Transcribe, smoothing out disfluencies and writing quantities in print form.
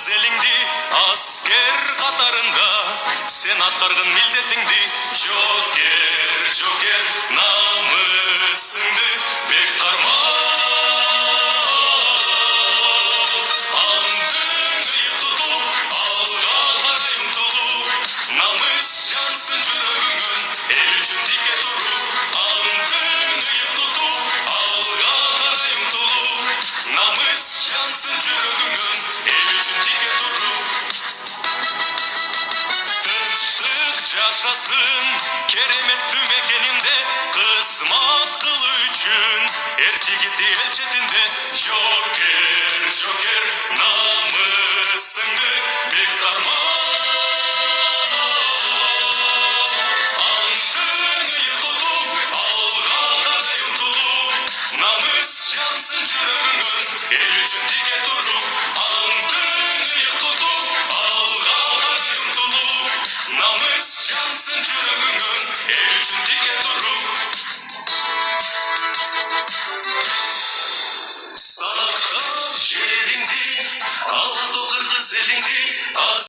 кыргыз элиңди аскер катарында сен аткарган милдетиңди жокер жокер намысыңды бек карма антың ыйык тутуп алга карай умтулуп намыс жансын жүрөгүңөн эл үчүн тике туруп антың ыйык тутуп алга карай умтулуп намыс жансын жүрөгүңөн эл үчүн тике туруп тынчтык жашасын кереметтүү мекенинде кызмат кылуу үчүн эр жигити эл четинде жокер жокер намысыңды бек карма антың ыйык тутуп алга карай умтулуп намыс жансын жүрөгүңөн эл үчүн тике туруп антың ыйык тутуп алга карай умтулуп намыс жансын жүрөгүңөн эл үчүн тике туруп сактап жериңди ала кыргыз элиңди